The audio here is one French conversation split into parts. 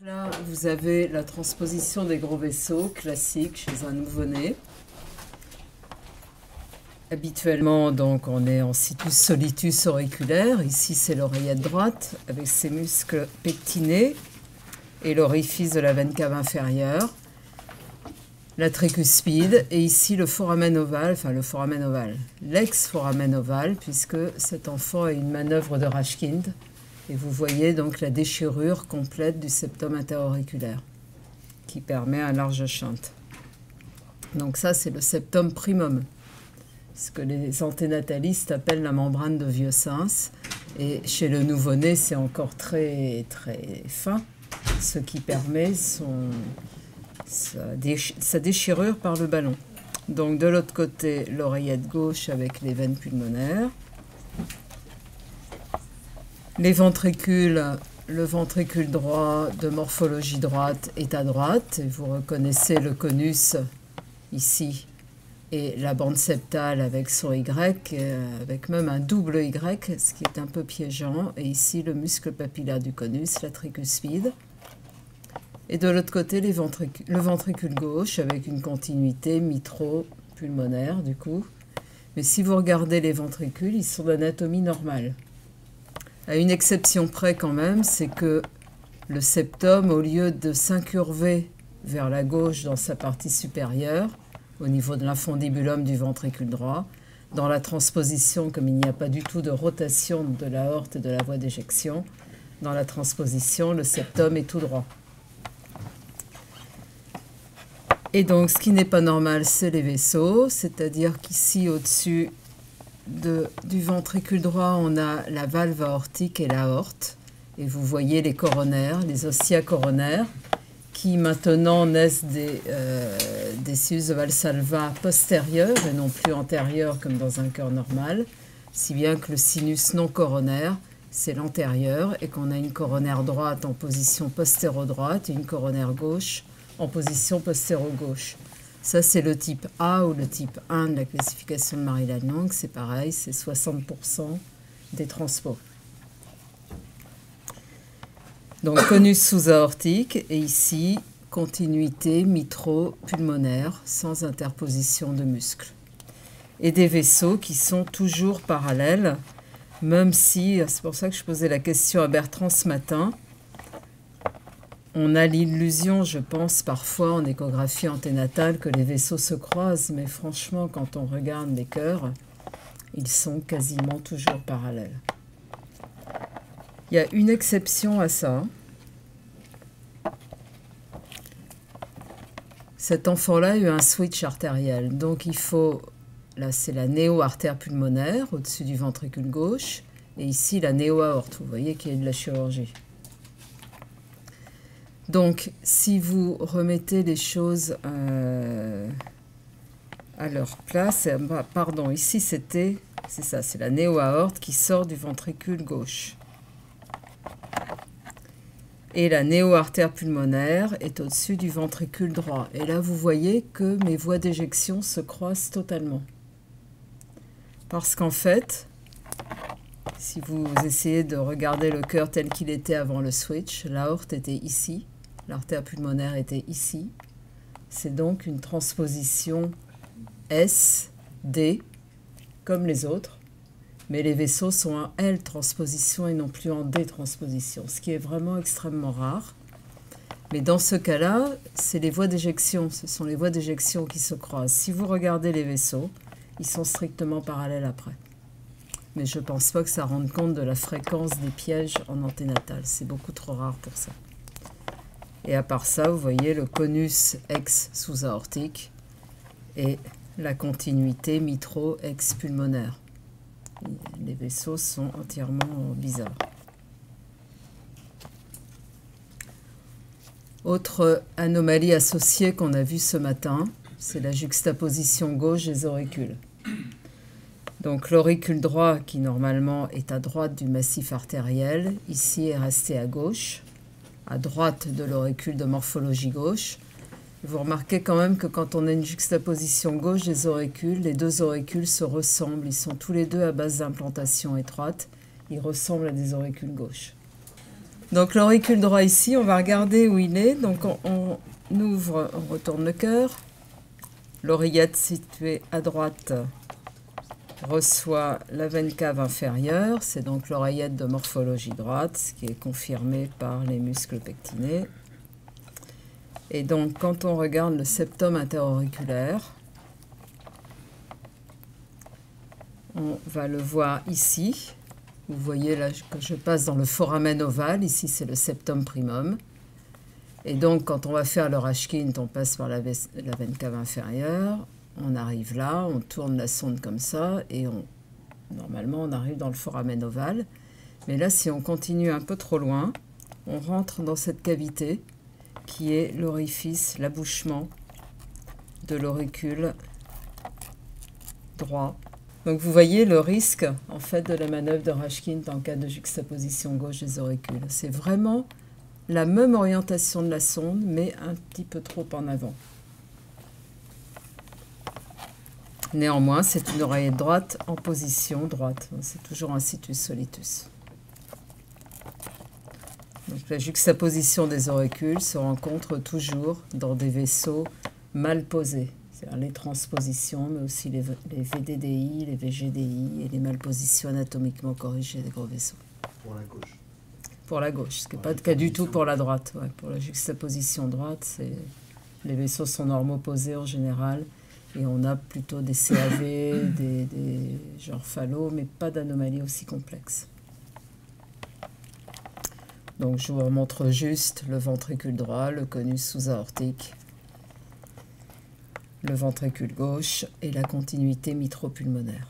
Là, vous avez la transposition des gros vaisseaux classiques chez un nouveau-né. Habituellement, donc, on est en situs solitus auriculaire. Ici, c'est l'oreillette droite avec ses muscles pectinés et l'orifice de la veine cave inférieure, la tricuspide, et ici le foramen ovale, enfin le foramen ovale, l'ex-foramen ovale, puisque cet enfant a une manœuvre de Rashkind. Et vous voyez donc la déchirure complète du septum interauriculaire qui permet un large shunt. Donc ça, c'est le septum primum, ce que les anténatalistes appellent la membrane de Vieux-Sens. Et chez le nouveau-né, c'est encore très, très fin, ce qui permet sa déchirure par le ballon. Donc de l'autre côté, l'oreillette gauche avec les veines pulmonaires. Les ventricules, le ventricule droit de morphologie droite est à droite. Et vous reconnaissez le conus ici et la bande septale avec son Y, avec même un double Y, ce qui est un peu piégeant. Et ici le muscle papillaire du conus, la tricuspide. Et de l'autre côté, le ventricule gauche avec une continuité mitro-pulmonaire du coup. Mais si vous regardez les ventricules, ils sont d'anatomie normale. À une exception près quand même, c'est que le septum, au lieu de s'incurver vers la gauche dans sa partie supérieure, au niveau de l'infundibulum du ventricule droit, dans la transposition, comme il n'y a pas du tout de rotation de l'aorte et de la voie d'éjection, dans la transposition, le septum est tout droit. Et donc, ce qui n'est pas normal, c'est les vaisseaux, c'est-à-dire qu'ici, au-dessus du ventricule droit, on a la valve aortique et l'aorte. Et vous voyez les coronaires, les ossia coronaires, qui maintenant naissent des sinus de Valsalva postérieurs et non plus antérieurs comme dans un cœur normal, si bien que le sinus non coronaire, c'est l'antérieur, et qu'on a une coronaire droite en position postéro-droite et une coronaire gauche en position postéro-gauche. Ça, c'est le type A ou le type 1 de la classification de Marie-Lannelongue. C'est pareil, c'est 60% des transports. Donc, conus sous-aortique, et ici, continuité mitro-pulmonaire, sans interposition de muscles. Et des vaisseaux qui sont toujours parallèles, même si, c'est pour ça que je posais la question à Bertrand ce matin, on a l'illusion, je pense, parfois en échographie anténatale que les vaisseaux se croisent, mais franchement, quand on regarde les cœurs, ils sont quasiment toujours parallèles. Il y a une exception à ça. Cet enfant-là a eu un switch artériel, donc il faut, là c'est la néo-artère pulmonaire au-dessus du ventricule gauche, et ici la néo-aorte, vous voyez qu'il y a de la chirurgie. Donc, si vous remettez les choses à leur place, pardon, ici c'est ça, c'est la néo-aorte qui sort du ventricule gauche. Et la néo-artère pulmonaire est au-dessus du ventricule droit. Et là, vous voyez que mes voies d'éjection se croisent totalement. Parce qu'en fait, si vous essayez de regarder le cœur tel qu'il était avant le switch, l'aorte était ici. L'artère pulmonaire était ici. C'est donc une transposition S, D, comme les autres. Mais les vaisseaux sont en L transposition et non plus en D transposition, ce qui est vraiment extrêmement rare. Mais dans ce cas-là, c'est les voies d'éjection. Ce sont les voies d'éjection qui se croisent. Si vous regardez les vaisseaux, ils sont strictement parallèles après. Mais je ne pense pas que ça rende compte de la fréquence des pièges en anténatal. C'est beaucoup trop rare pour ça. Et à part ça, vous voyez le conus ex sous-aortique et la continuité mitro-ex-pulmonaire. Les vaisseaux sont entièrement bizarres. Autre anomalie associée qu'on a vue ce matin, c'est la juxtaposition gauche des auricules. Donc l'auricule droit, qui normalement est à droite du massif artériel, ici est resté à gauche, à droite de l'auricule de morphologie gauche. Vous remarquez quand même que quand on a une juxtaposition gauche des auricules, les deux auricules se ressemblent. Ils sont tous les deux à base d'implantation étroite. Ils ressemblent à des auricules gauches. Donc l'auricule droit ici, on va regarder où il est. Donc on ouvre, on retourne le cœur. L'oreillette située à droite reçoit la veine cave inférieure. C'est donc l'oreillette de morphologie droite, ce qui est confirmé par les muscles pectinés. Et donc quand on regarde le septum interauriculaire, on va le voir ici. Vous voyez là que je passe dans le foramen ovale. Ici, c'est le septum primum. Et donc, quand on va faire le Rashkind, on passe par la veine cave inférieure. On arrive là, on tourne la sonde comme ça. Et normalement, on arrive dans le foramen ovale. Mais là, si on continue un peu trop loin, on rentre dans cette cavité qui est l'orifice, l'abouchement de l'auricule droit. Donc vous voyez le risque en fait de la manœuvre de Rashkind en cas de juxtaposition gauche des auricules. C'est vraiment la même orientation de la sonde, mais un petit peu trop en avant. Néanmoins, c'est une oreillette droite en position droite. C'est toujours un situs solitus. Donc la juxtaposition des auricules se rencontre toujours dans des vaisseaux mal posés. Les transpositions, mais aussi les VDDI, les VGDI et les malpositions anatomiquement corrigées des gros vaisseaux. Pour la gauche. Pour la gauche, ce qui n'est pas le cas du tout pour la droite. Ouais, pour la juxtaposition droite, les vaisseaux sont normaux posés en général et on a plutôt des CAV, des genres phallo, mais pas d'anomalies aussi complexes. Donc je vous remontre juste le ventricule droit, le conus sous-aortique, le ventricule gauche et la continuité mitropulmonaire.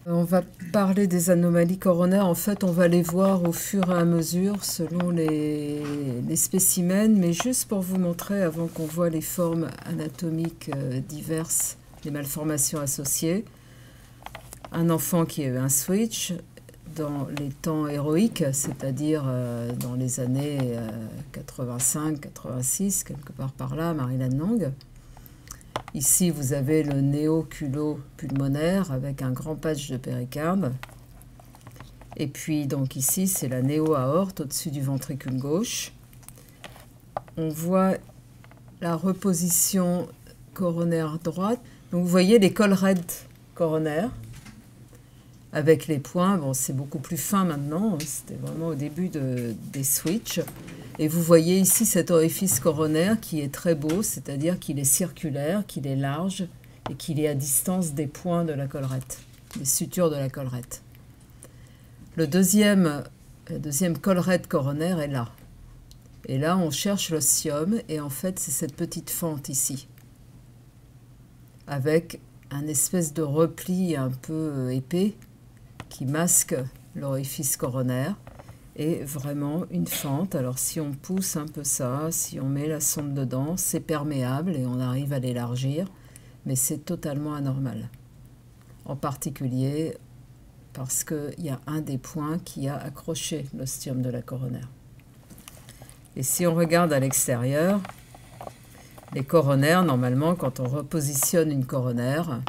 On va parler des anomalies coronaires. En fait, on va les voir au fur et à mesure selon les spécimens, mais juste pour vous montrer, avant qu'on voit les formes anatomiques diverses, les malformations associées, un enfant qui a eu un switch dans les temps héroïques, c'est-à-dire dans les années 85-86, quelque part par là, Marilyn Long. Ici, vous avez le néoculopulmonaire avec un grand patch de péricarde. Et puis, donc ici, c'est la néo-aorte au-dessus du ventricule gauche. On voit la reposition coronaire droite. Donc, vous voyez les collerets coronaires avec les points. Bon, c'est beaucoup plus fin maintenant. C'était vraiment au début des switches. Et vous voyez ici cet orifice coronaire qui est très beau, c'est-à-dire qu'il est circulaire, qu'il est large et qu'il est à distance des points de la collerette, des sutures de la collerette. La deuxième collerette coronaire est là. Et là, on cherche l'ostium et en fait, c'est cette petite fente ici, avec un espèce de repli un peu épais qui masque l'orifice coronaire. Et vraiment une fente. Alors si on pousse un peu ça, si on met la sonde dedans, c'est perméable et on arrive à l'élargir, mais c'est totalement anormal. En particulier parce qu'il y a un des points qui a accroché l'ostium de la coronaire. Et si on regarde à l'extérieur, les coronaires, normalement, quand on repositionne une coronaire,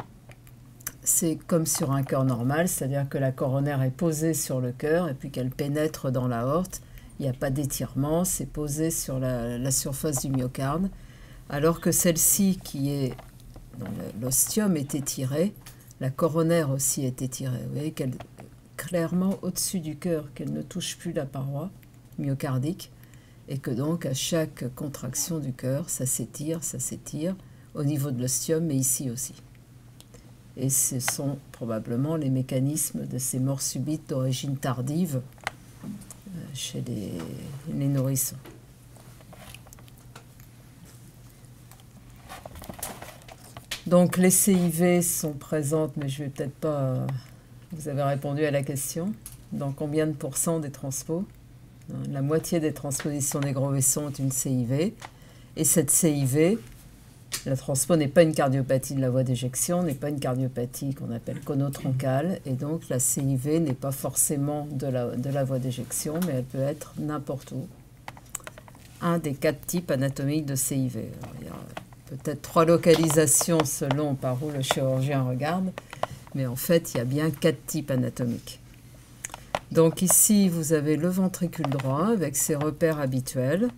c'est comme sur un cœur normal, c'est-à-dire que la coronaire est posée sur le cœur et puis qu'elle pénètre dans l'aorte. Il n'y a pas d'étirement, c'est posé sur la surface du myocarde. Alors que celle-ci, qui est dans l'ostium, est étirée, la coronaire aussi est étirée. Vous voyez qu'elle est clairement au-dessus du cœur, qu'elle ne touche plus la paroi myocardique et que donc à chaque contraction du cœur, ça s'étire au niveau de l'ostium, mais ici aussi. Et ce sont probablement les mécanismes de ces morts subites d'origine tardive chez les nourrissons. Donc les CIV sont présentes, mais je ne vais peut-être pas... Vous avez répondu à la question. Dans combien de pourcents des transpos? La moitié des transpositions des gros vaisseaux ont une CIV. Et cette CIV... La transpo n'est pas une cardiopathie de la voie d'éjection, n'est pas une cardiopathie qu'on appelle conotroncale, et donc la CIV n'est pas forcément de la voie d'éjection, mais elle peut être n'importe où. Un des 4 types anatomiques de CIV. Alors, il y a peut-être 3 localisations selon par où le chirurgien regarde, mais en fait, il y a bien 4 types anatomiques. Donc ici, vous avez le ventricule droit avec ses repères habituels,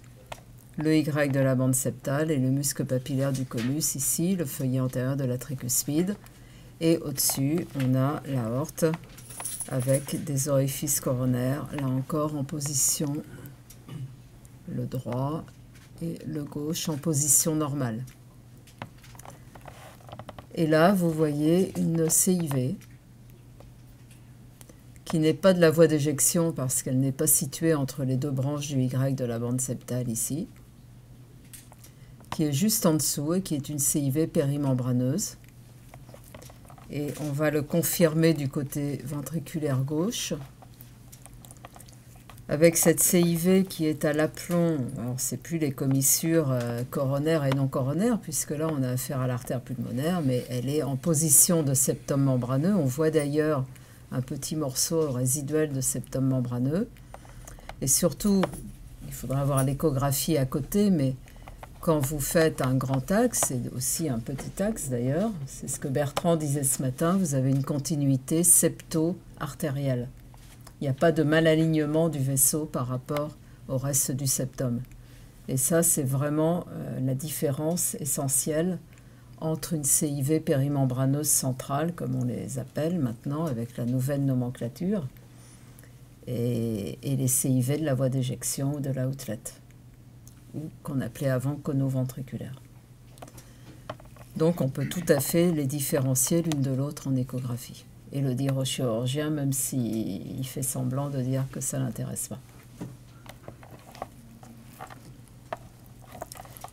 le Y de la bande septale et le muscle papillaire du conus, ici, le feuillet antérieur de la tricuspide. Et au-dessus, on a l'aorte avec des orifices coronaires, là encore en position, le droit et le gauche en position normale. Et là, vous voyez une CIV qui n'est pas de la voie d'éjection parce qu'elle n'est pas située entre les deux branches du Y de la bande septale ici, qui est juste en dessous et qui est une CIV périmembraneuse. Et on va le confirmer du côté ventriculaire gauche avec cette CIV qui est à l'aplomb. Alors c'est plus les commissures coronaires et non coronaires puisque là on a affaire à l'artère pulmonaire, mais elle est en position de septum membraneux. On voit d'ailleurs un petit morceau résiduel de septum membraneux. Et surtout, il faudra avoir l'échographie à côté, mais quand vous faites un grand axe, et aussi un petit axe d'ailleurs, c'est ce que Bertrand disait ce matin, vous avez une continuité septo-artérielle. Il n'y a pas de malalignement du vaisseau par rapport au reste du septum. Et ça, c'est vraiment la différence essentielle entre une CIV périmembraneuse centrale, comme on les appelle maintenant, avec la nouvelle nomenclature, et les CIV de la voie d'éjection ou de la outlet, ou qu'on appelait avant cono-ventriculaire. Donc on peut tout à fait les différencier l'une de l'autre en échographie, et le dire au chirurgien, même s'il fait semblant de dire que ça ne l'intéresse pas.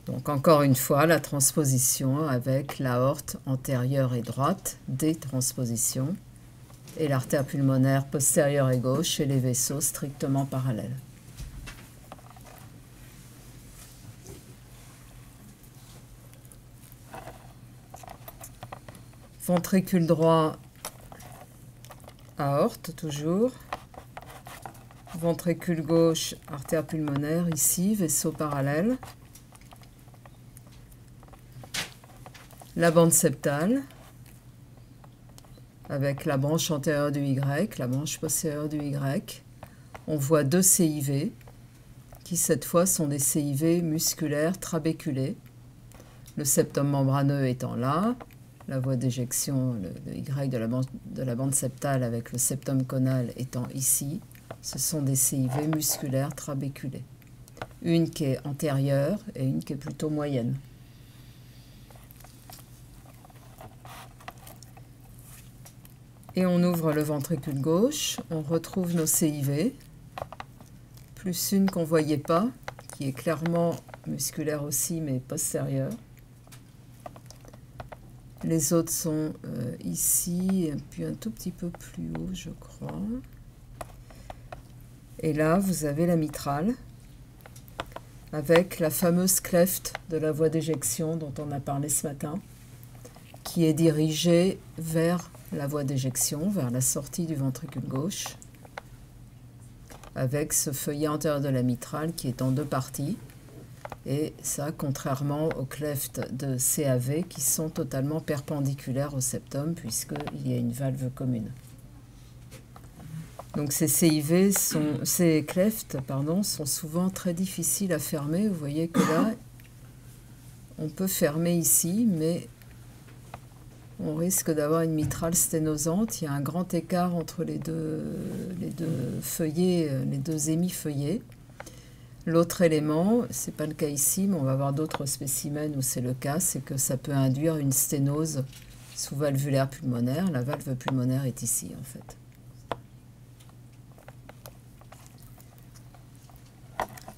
Donc encore une fois, la transposition avec l'aorte antérieure et droite, des transpositions, et l'artère pulmonaire postérieure et gauche et les vaisseaux strictement parallèles. Ventricule droit, aorte toujours. Ventricule gauche, artère pulmonaire, ici, vaisseau parallèle. La bande septale, avec la branche antérieure du Y, la branche postérieure du Y. On voit deux CIV, qui cette fois sont des CIV musculaires trabéculés. Le septum membraneux étant là, la voie d'éjection, le Y de la bande septale avec le septum conal étant ici. Ce sont des CIV musculaires trabéculés. Une qui est antérieure et une qui est plutôt moyenne. Et on ouvre le ventricule gauche, on retrouve nos CIV, plus une qu'on ne voyait pas, qui est clairement musculaire aussi, mais postérieure. Les autres sont ici, et puis un tout petit peu plus haut, je crois. Et là, vous avez la mitrale, avec la fameuse clefte de la voie d'éjection dont on a parlé ce matin, qui est dirigée vers la voie d'éjection, vers la sortie du ventricule gauche, avec ce feuillet antérieur de la mitrale qui est en deux parties. Et ça, contrairement aux clefts de CAV qui sont totalement perpendiculaires au septum, puisqu'il y a une valve commune. Donc ces clefts, sont souvent très difficiles à fermer. Vous voyez que là, on peut fermer ici, mais on risque d'avoir une mitrale sténosante. Il y a un grand écart entre les deux feuillets, les deux hémifeuillets. L'autre élément, ce n'est pas le cas ici, mais on va voir d'autres spécimens où c'est le cas, c'est que ça peut induire une sténose sous-valvulaire pulmonaire. La valve pulmonaire est ici, en fait.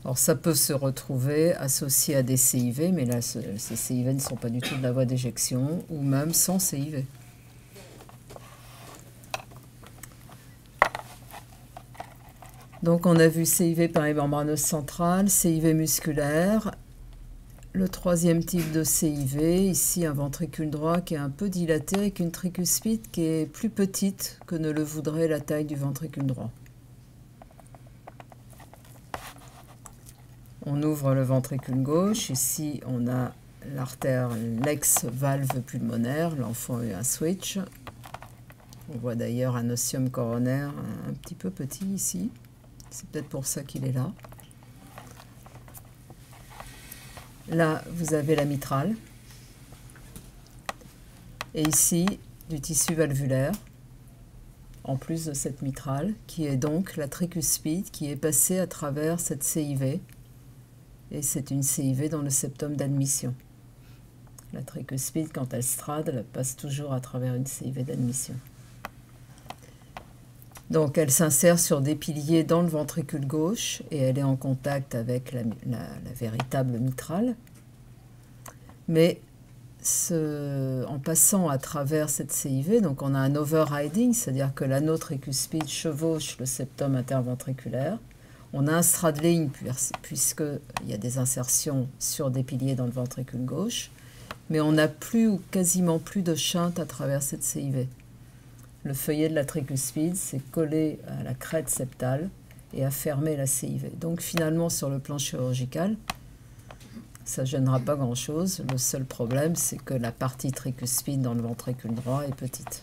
Alors, ça peut se retrouver associé à des CIV, mais là, ces CIV ne sont pas du tout de la voie d'éjection, ou même sans CIV. Donc on a vu CIV périmembraneuse centrale, CIV musculaire, le troisième type de CIV, ici un ventricule droit qui est un peu dilaté avec une tricuspide qui est plus petite que ne le voudrait la taille du ventricule droit. On ouvre le ventricule gauche, ici on a l'artère, l'ex-valve pulmonaire, l'enfant a eu un switch. On voit d'ailleurs un ostium coronaire un petit peu petit ici. C'est peut-être pour ça qu'il est là. Là, vous avez la mitrale. Et ici, du tissu valvulaire, en plus de cette mitrale, qui est donc la tricuspide qui est passée à travers cette CIV. Et c'est une CIV dans le septum d'admission. La tricuspide, quand elle strade, elle passe toujours à travers une CIV d'admission. Donc elle s'insère sur des piliers dans le ventricule gauche et elle est en contact avec la véritable mitrale. Mais en passant à travers cette CIV, donc on a un overriding, c'est-à-dire que l'anneau tricuspide chevauche le septum interventriculaire. On a un straddling puisqu'il y a des insertions sur des piliers dans le ventricule gauche, mais on n'a plus ou quasiment plus de shunt à travers cette CIV. Le feuillet de la tricuspide s'est collé à la crête septale et a fermé la CIV. Donc finalement, sur le plan chirurgical, ça ne gênera pas grand-chose. Le seul problème, c'est que la partie tricuspide dans le ventricule droit est petite.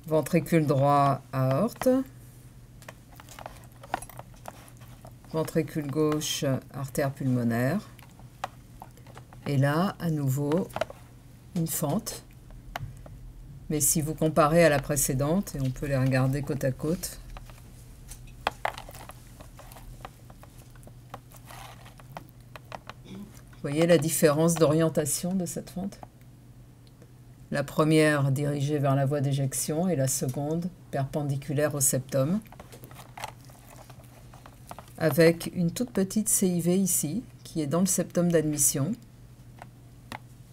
Ventricule droit, aorte. Ventricule gauche, artère pulmonaire. Et là, à nouveau, une fente. Mais si vous comparez à la précédente, et on peut les regarder côte à côte, vous voyez la différence d'orientation de cette fente? La première dirigée vers la voie d'éjection et la seconde perpendiculaire au septum, avec une toute petite CIV ici, qui est dans le septum d'admission,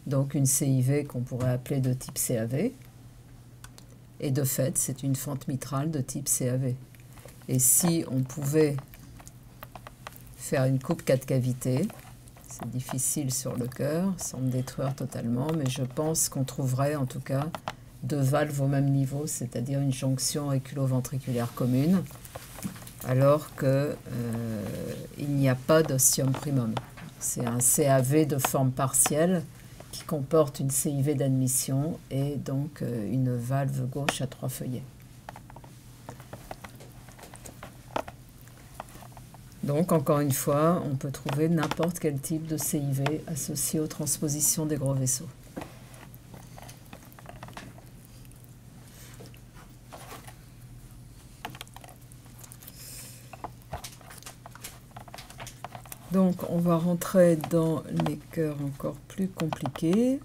donc une CIV qu'on pourrait appeler de type CAV, et de fait, c'est une fente mitrale de type CAV. Et si on pouvait faire une coupe 4 cavités, c'est difficile sur le cœur, sans me détruire totalement, mais je pense qu'on trouverait en tout cas deux valves au même niveau, c'est-à-dire une jonction auriculo-ventriculaire commune, alors qu'il n'y a pas d'ostium primum. C'est un CAV de forme partielle qui comporte une CIV d'admission et donc une valve gauche à 3 feuillets. Donc, encore une fois, on peut trouver n'importe quel type de CIV associé aux transpositions des gros vaisseaux. Donc, on va rentrer dans les cœurs encore plus compliqués.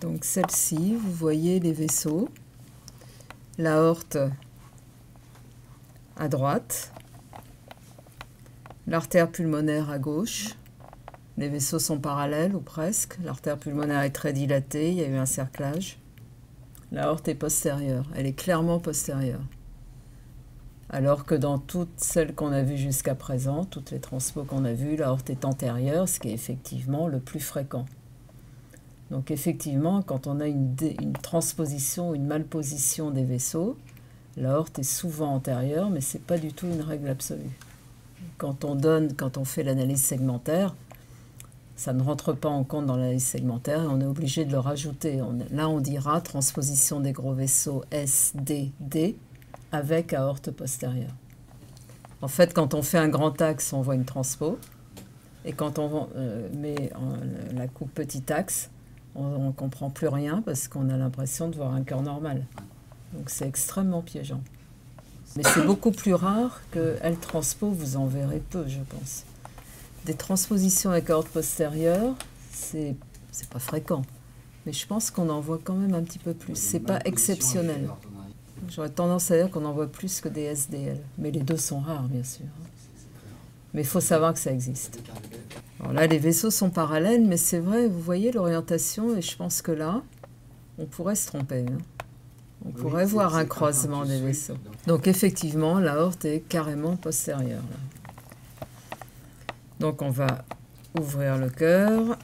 Donc, celle-ci, vous voyez les vaisseaux. L'aorte à droite, l'artère pulmonaire à gauche. Les vaisseaux sont parallèles ou presque. L'artère pulmonaire est très dilatée, il y a eu un cerclage. L'aorte est postérieure, elle est clairement postérieure. Alors que dans toutes celles qu'on a vues jusqu'à présent, toutes les transpos qu'on a vues, l'aorte est antérieure, ce qui est effectivement le plus fréquent. Donc effectivement, quand on a une transposition, une malposition des vaisseaux, l'aorte est souvent antérieure, mais ce n'est pas du tout une règle absolue. Quand on fait l'analyse segmentaire, ça ne rentre pas en compte dans l'analyse segmentaire et on est obligé de le rajouter. Là, on dira transposition des gros vaisseaux SDD avec aorte postérieure. En fait, quand on fait un grand axe, on voit une transpo. Et quand on met la coupe petit axe, on ne comprend plus rien parce qu'on a l'impression de voir un cœur normal. Donc c'est extrêmement piégeant. Mais c'est beaucoup plus rare que L-transpo, vous en verrez peu, je pense. Des transpositions avec aorte postérieure, c'est pas fréquent. Mais je pense qu'on en voit quand même un petit peu plus. C'est pas exceptionnel. J'aurais tendance à dire qu'on en voit plus que des SDL. Mais les deux sont rares, bien sûr. Mais il faut savoir que ça existe. Alors là, les vaisseaux sont parallèles, mais c'est vrai, vous voyez l'orientation, et je pense que là, on pourrait se tromper. Hein. On pourrait voir un croisement des vaisseaux. Donc effectivement, l'aorte est carrément postérieure. Là. Donc on va ouvrir le cœur.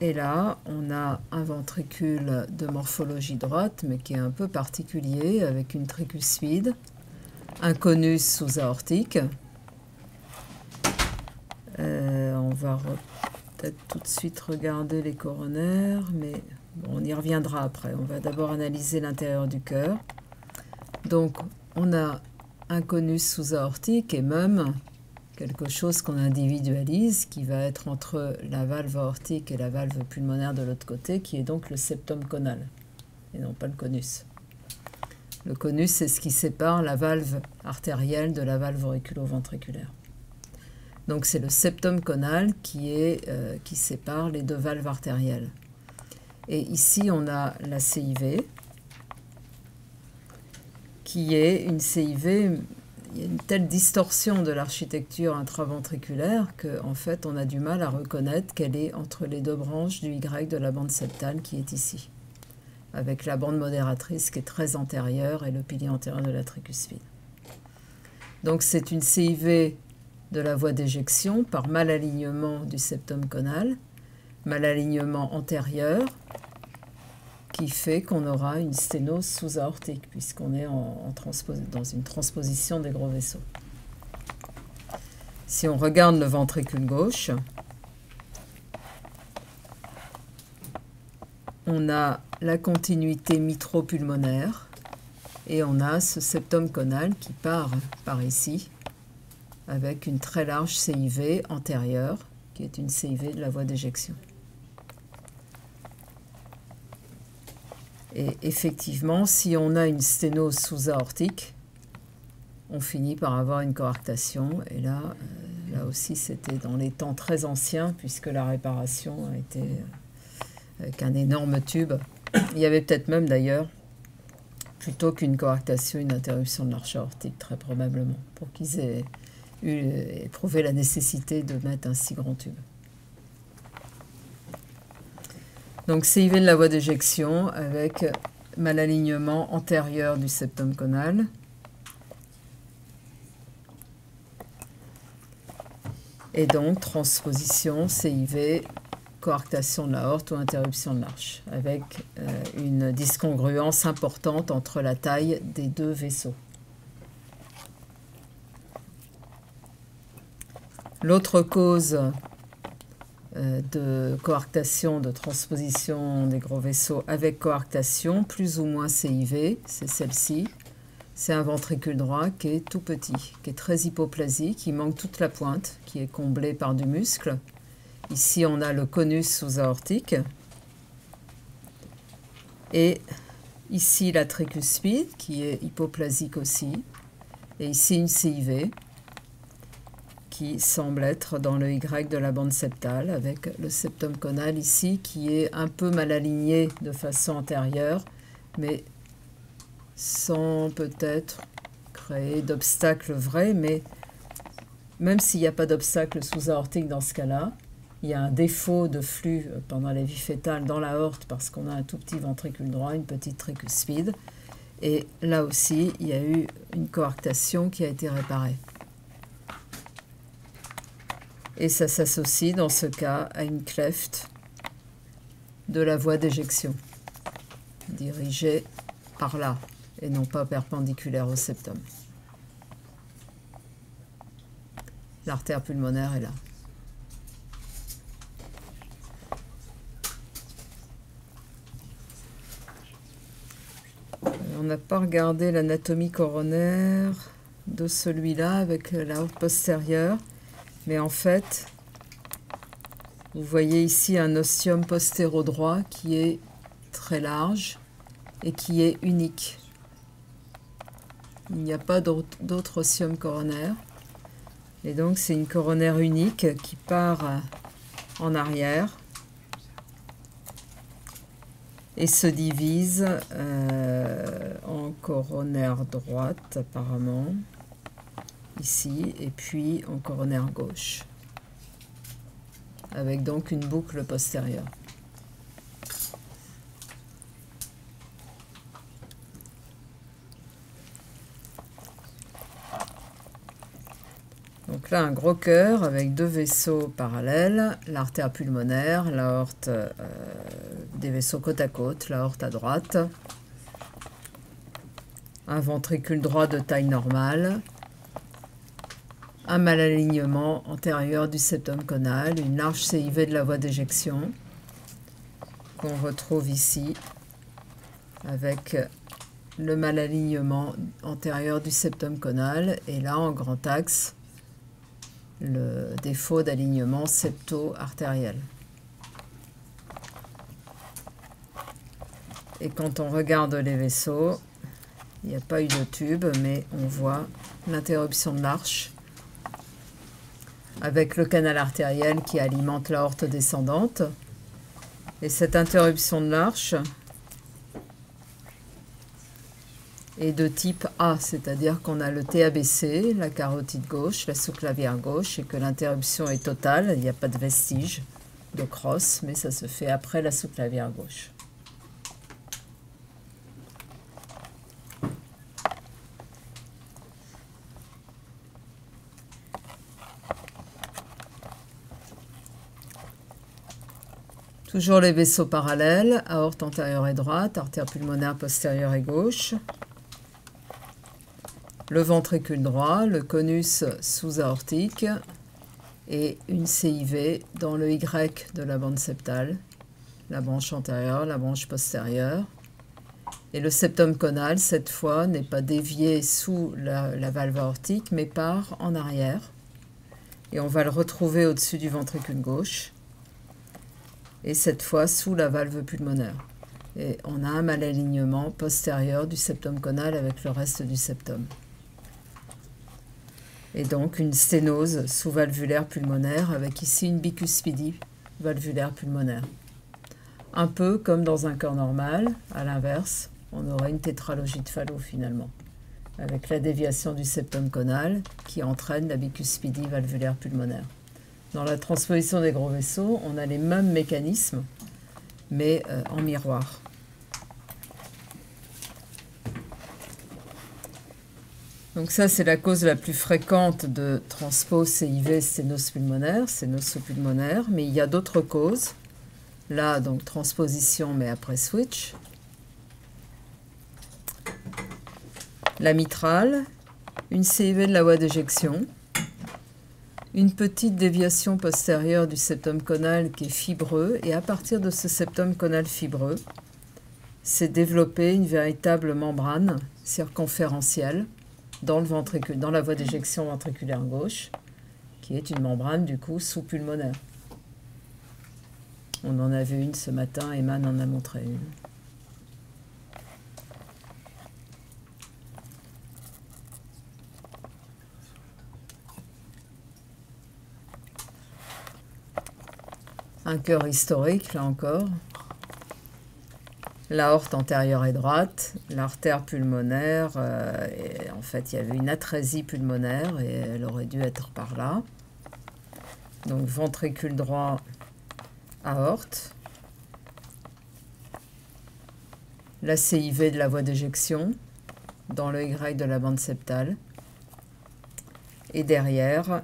Et là, on a un ventricule de morphologie droite, mais qui est un peu particulier, avec une tricuspide, un conus sous-aortique. On va peut-être tout de suite regarder les coronaires, mais bon, on y reviendra après. On va d'abord analyser l'intérieur du cœur. Donc, on a un conus sous-aortique et même quelque chose qu'on individualise, qui va être entre la valve aortique et la valve pulmonaire de l'autre côté, qui est donc le septum conal, et non pas le conus. Le conus, c'est ce qui sépare la valve artérielle de la valve auriculo-ventriculaire. Donc c'est le septum conal qui sépare les deux valves artérielles. Et ici, on a la CIV, qui est une CIV... Il y a une telle distorsion de l'architecture intraventriculaire qu'en fait, on a du mal à reconnaître qu'elle est entre les deux branches du Y de la bande septale qui est ici, avec la bande modératrice qui est très antérieure et le pilier antérieur de la tricuspide. Donc c'est une CIV de la voie d'éjection par malalignement du septum conal, malalignement antérieur, qui fait qu'on aura une sténose sous-aortique, puisqu'on est dans une transposition des gros vaisseaux. Si on regarde le ventricule gauche, on a la continuité mitro-pulmonaire, et on a ce septum conal qui part par ici, avec une très large CIV antérieure, qui est une CIV de la voie d'éjection. Et effectivement, si on a une sténose sous-aortique, on finit par avoir une coarctation. Et là aussi, c'était dans les temps très anciens, puisque la réparation a été avec un énorme tube. Il y avait peut-être même d'ailleurs, plutôt qu'une coarctation, une interruption de l'arche aortique, très probablement, pour qu'ils aient éprouvé la nécessité de mettre un si grand tube. Donc CIV de la voie d'éjection avec malalignement antérieur du septum conal. Et donc transposition CIV, coarctation de l'aorte ou interruption de l'arche, avec une discongruence importante entre la taille des deux vaisseaux. L'autre cause de coarctation, de transposition des gros vaisseaux avec coarctation, plus ou moins CIV, c'est celle-ci. C'est un ventricule droit qui est tout petit, qui est très hypoplasique, qui manque toute la pointe, qui est comblée par du muscle. Ici, on a le conus sous-aortique. Et ici, la tricuspide, qui est hypoplasique aussi. Et ici, une CIV, qui semble être dans le Y de la bande septale, avec le septum conal ici, qui est un peu mal aligné de façon antérieure, mais sans peut-être créer d'obstacle vrai, mais même s'il n'y a pas d'obstacle sous-aortique dans ce cas-là, il y a un défaut de flux pendant la vie fœtale dans l'aorte parce qu'on a un tout petit ventricule droit, une petite tricuspide, et là aussi, il y a eu une coarctation qui a été réparée. Et ça s'associe dans ce cas à une clefte de la voie d'éjection, dirigée par là, et non pas perpendiculaire au septum. L'artère pulmonaire est là. On n'a pas regardé l'anatomie coronaire de celui-là avec l'aorte postérieure. Mais en fait, vous voyez ici un ostium postéro-droit qui est très large et qui est unique. Il n'y a pas d'autre ostium coronaire. Et donc, c'est une coronaire unique qui part en arrière et se divise en coronaire droite, apparemment. Ici, et puis en coronaire gauche, avec donc une boucle postérieure. Donc Donc là, un gros cœur avec deux vaisseaux parallèles, l'artère pulmonaire, l'aorte, des vaisseaux côte à côte, l'aorte à droite, un ventricule droit de taille normale, un malalignement antérieur du septum conal, une large CIV de la voie d'éjection qu'on retrouve ici avec le malalignement antérieur du septum conal et là en grand axe le défaut d'alignement septo-artériel. Et quand on regarde les vaisseaux, il n'y a pas eu de tube, mais on voit l'interruption de l'arche avec le canal artériel qui alimente l'aorte descendante. Et cette interruption de l'arche est de type A, c'est-à-dire qu'on a le TABC, la carotide gauche, la sous-clavière gauche, et que l'interruption est totale, il n'y a pas de vestige de crosse, mais ça se fait après la sous-clavière gauche. Toujours les vaisseaux parallèles, aorte antérieure et droite, artère pulmonaire postérieure et gauche, le ventricule droit, le conus sous-aortique et une CIV dans le Y de la bande septale, la branche antérieure, la branche postérieure. Et le septum conal, cette fois, n'est pas dévié sous la valve aortique, mais part en arrière. Et on va le retrouver au-dessus du ventricule gauche. Et cette fois sous la valve pulmonaire. Et on a un malalignement postérieur du septum conal avec le reste du septum. Et donc une sténose sous-valvulaire pulmonaire avec ici une bicuspidie valvulaire pulmonaire. Un peu comme dans un cœur normal, à l'inverse, on aurait une tétralogie de Fallot finalement, avec la déviation du septum conal qui entraîne la bicuspidie valvulaire pulmonaire. Dans la transposition des gros vaisseaux, on a les mêmes mécanismes, mais en miroir. Donc ça, c'est la cause la plus fréquente de transpose CIV sténose pulmonaire, mais il y a d'autres causes. Là, donc transposition, mais après switch. La mitrale, une CIV de la voie d'éjection, une petite déviation postérieure du septum conal qui est fibreux, et à partir de ce septum conal fibreux, s'est développée une véritable membrane circonférentielle dans le ventricule, dans la voie d'éjection ventriculaire gauche, qui est une membrane du coup sous-pulmonaire. On en a vu une ce matin, Eman en a montré une. Un cœur historique, là encore. L'aorte antérieure et droite, l'artère pulmonaire, et en fait il y avait une atrésie pulmonaire et elle aurait dû être par là. Donc ventricule droit, aorte. La CIV de la voie d'éjection dans le Y de la bande septale. Et derrière,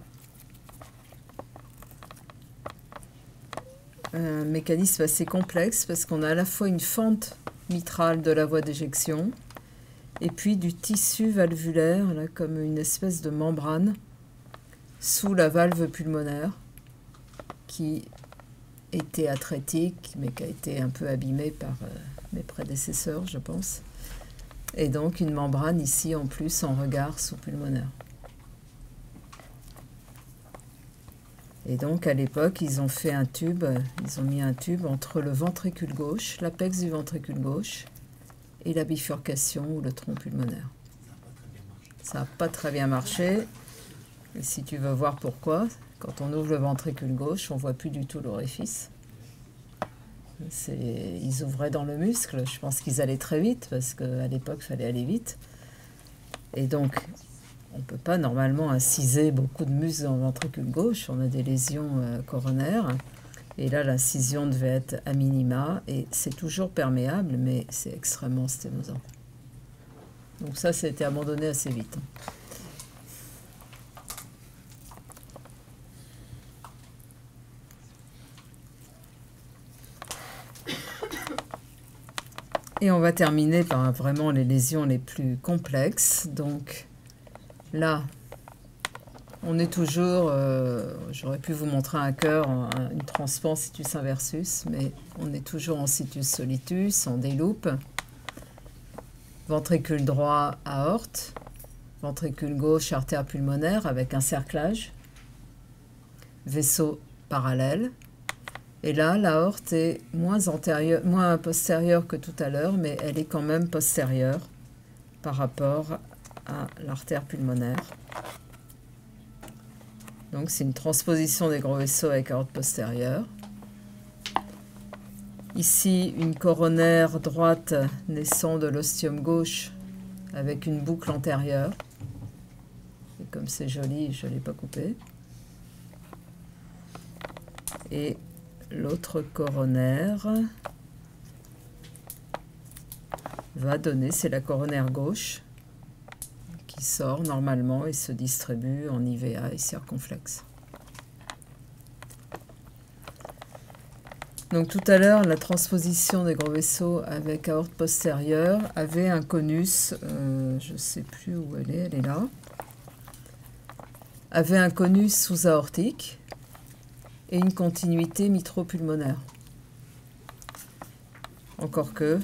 un mécanisme assez complexe parce qu'on a à la fois une fente mitrale de la voie d'éjection et puis du tissu valvulaire, là, comme une espèce de membrane sous la valve pulmonaire qui était atrétique mais qui a été un peu abîmée par mes prédécesseurs, je pense. Et donc une membrane ici en plus en regard sous-pulmonaire. Et donc, à l'époque, ils ont fait un tube, ils ont mis un tube entre le ventricule gauche, l'apex du ventricule gauche, et la bifurcation ou le tronc pulmonaire. Ça n'a pas très bien marché. Et si tu veux voir pourquoi, quand on ouvre le ventricule gauche, on ne voit plus du tout l'orifice. Ils ouvraient dans le muscle. Je pense qu'ils allaient très vite, parce qu'à l'époque, il fallait aller vite. Et donc, on ne peut pas normalement inciser beaucoup de muscles dans le ventricule gauche. On a des lésions coronaires. Et là, l'incision devait être à minima. Et c'est toujours perméable, mais c'est extrêmement sténosant. Donc ça a été abandonné assez vite. Et on va terminer par vraiment les lésions les plus complexes. Donc là, on est toujours, j'aurais pu vous montrer un cœur, une transpan situs inversus, mais on est toujours en situs solitus, en déloupe. Ventricule droit, aorte. Ventricule gauche, artère pulmonaire avec un cerclage. Vaisseau parallèle. Et là, l'aorte est moins postérieure que tout à l'heure, mais elle est quand même postérieure par rapport à l'artère pulmonaire. Donc, c'est une transposition des gros vaisseaux avec aorte postérieure. Ici, une coronaire droite naissant de l'ostium gauche avec une boucle antérieure. Et comme c'est joli, je ne l'ai pas coupé. Et l'autre coronaire va donner, c'est la coronaire gauche qui sort normalement et se distribue en IVA et circonflexe. Donc tout à l'heure, la transposition des gros vaisseaux avec aorte postérieure avait un conus, je ne sais plus où elle est là, avait un conus sous-aortique et une continuité mitro-pulmonaire. Encore que,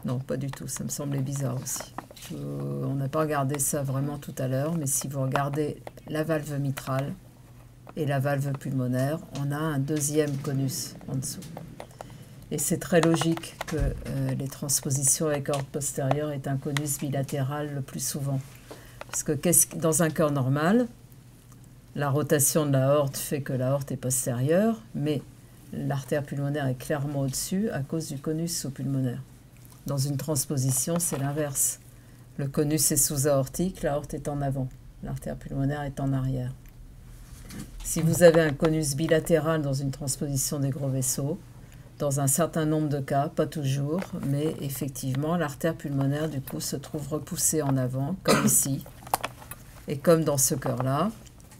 non, pas du tout, ça me semblait bizarre aussi. On n'a pas regardé ça vraiment tout à l'heure, mais si vous regardez la valve mitrale et la valve pulmonaire, on a un deuxième conus en dessous. Et c'est très logique que les transpositions avec aorte postérieure aient un conus bilatéral le plus souvent. Parce que dans un cœur normal, la rotation de l'aorte fait que l'aorte est postérieure, mais l'artère pulmonaire est clairement au-dessus à cause du conus sous-pulmonaire. Dans une transposition, c'est l'inverse. Le conus est sous-aortique, l'aorte est en avant, l'artère pulmonaire est en arrière. Si vous avez un conus bilatéral dans une transposition des gros vaisseaux, dans un certain nombre de cas, pas toujours, mais effectivement, l'artère pulmonaire du coup se trouve repoussée en avant, comme ici, et comme dans ce cœur-là.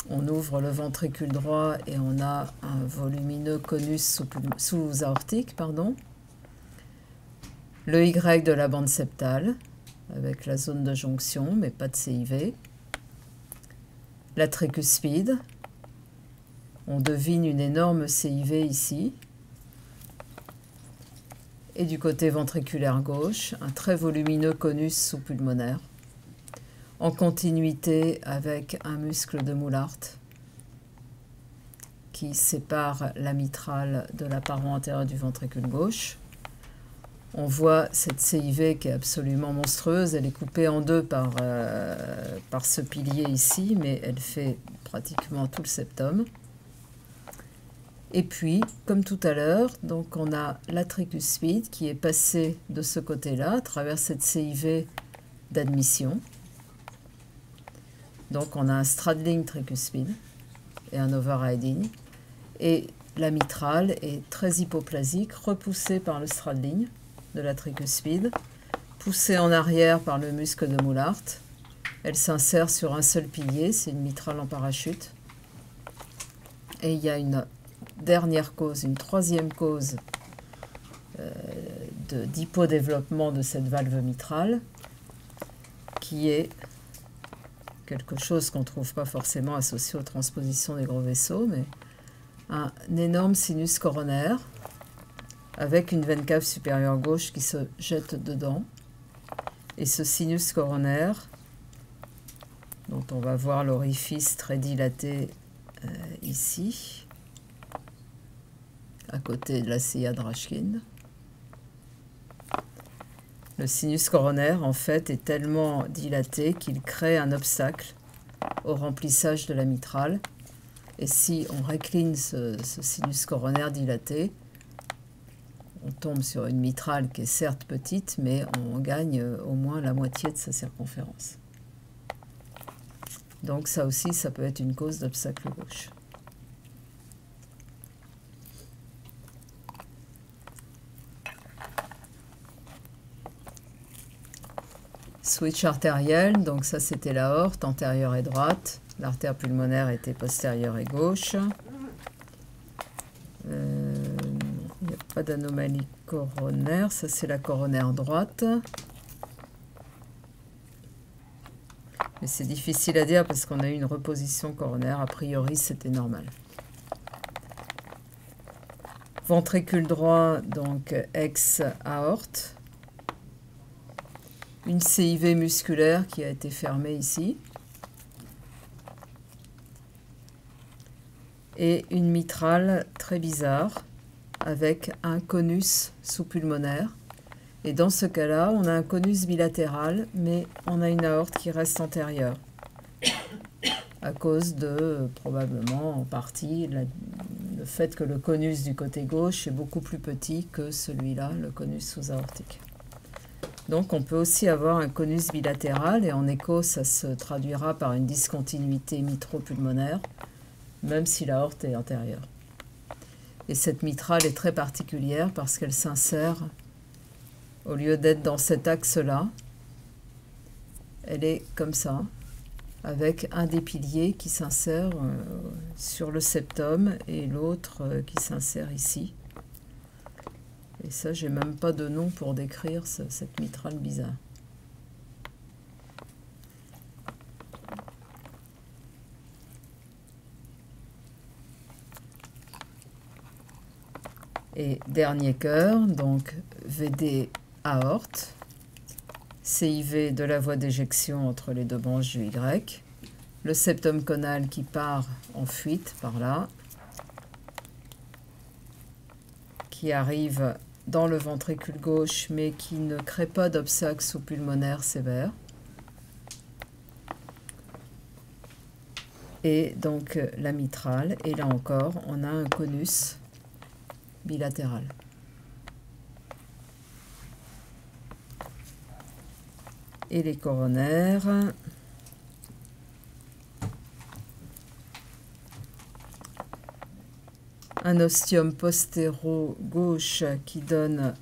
On ouvre le ventricule droit et on a un volumineux conus sous-aortique, le Y de la bande septale, avec la zone de jonction, mais pas de CIV. La tricuspide. On devine une énorme CIV ici. Et du côté ventriculaire gauche, un très volumineux conus sous-pulmonaire, en continuité avec un muscle de Moulart qui sépare la mitrale de la paroi antérieure du ventricule gauche. On voit cette CIV qui est absolument monstrueuse. Elle est coupée en deux par ce pilier ici, mais elle fait pratiquement tout le septum. Et puis, comme tout à l'heure, donc on a la tricuspide qui est passée de ce côté-là, à travers cette CIV d'admission. Donc on a un straddling tricuspide et un overriding. Et la mitrale est très hypoplasique, repoussée par le straddling de la tricuspide, poussée en arrière par le muscle de Moulart. Elle s'insère sur un seul pilier, c'est une mitrale en parachute. Et il y a une dernière cause, une troisième cause d'hypodéveloppement de cette valve mitrale, qui est quelque chose qu'on ne trouve pas forcément associé aux transpositions des gros vaisseaux, mais un énorme sinus coronaire avec une veine cave supérieure gauche qui se jette dedans. Et ce sinus coronaire, dont on va voir l'orifice très dilaté ici, à côté de la CIA de Rashkin. Le sinus coronaire, en fait, est tellement dilaté qu'il crée un obstacle au remplissage de la mitrale. Et si on récline ce sinus coronaire dilaté, on tombe sur une mitrale qui est certes petite, mais on gagne au moins la moitié de sa circonférence. Donc ça aussi, ça peut être une cause d'obstacle gauche. Switch artériel, donc ça c'était l'aorte, antérieure et droite. L'artère pulmonaire était postérieure et gauche. Il y a Pas d'anomalie coronaire, ça c'est la coronaire droite. Mais c'est difficile à dire parce qu'on a eu une reposition coronaire, a priori c'était normal. Ventricule droit, donc ex-aorte. Une CIV musculaire qui a été fermée ici. Et une mitrale très bizarre avec un conus sous-pulmonaire. Et dans ce cas-là, on a un conus bilatéral, mais on a une aorte qui reste antérieure. À cause de, probablement en partie, le fait que le conus du côté gauche est beaucoup plus petit que celui-là, le conus sous-aortique. Donc on peut aussi avoir un conus bilatéral, et en écho, ça se traduira par une discontinuité mitro-pulmonaire, même si l'aorte est antérieure. Et cette mitrale est très particulière parce qu'elle s'insère, au lieu d'être dans cet axe-là, elle est comme ça, avec un des piliers qui s'insère sur le septum et l'autre qui s'insère ici. Et ça, j'ai même pas de nom pour décrire cette mitrale bizarre. Et dernier cœur, donc VD aorte, CIV de la voie d'éjection entre les deux branches du Y, le septum conal qui part en fuite par là, qui arrive dans le ventricule gauche mais qui ne crée pas d'obstacle sous-pulmonaire sévère. Et donc la mitrale, et là encore, on a un conus bilatéral. Et les coronaires. Un ostium postéro-gauche qui donne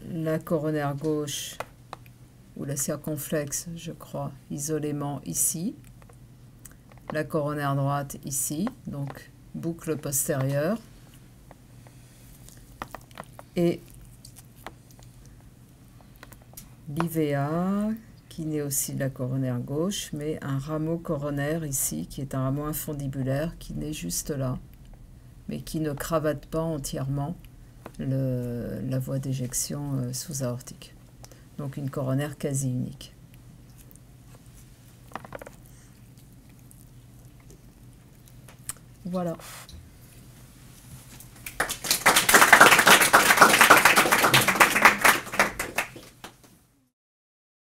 la coronaire gauche, ou la circonflexe, je crois, isolément ici. La coronaire droite ici, donc boucle postérieure. Et l'IVA, qui naît aussi de la coronaire gauche, mais un rameau coronaire ici, qui est un rameau infondibulaire, qui naît juste là, mais qui ne cravate pas entièrement la voie d'éjection sous-aortique. Donc une coronaire quasi unique. Voilà.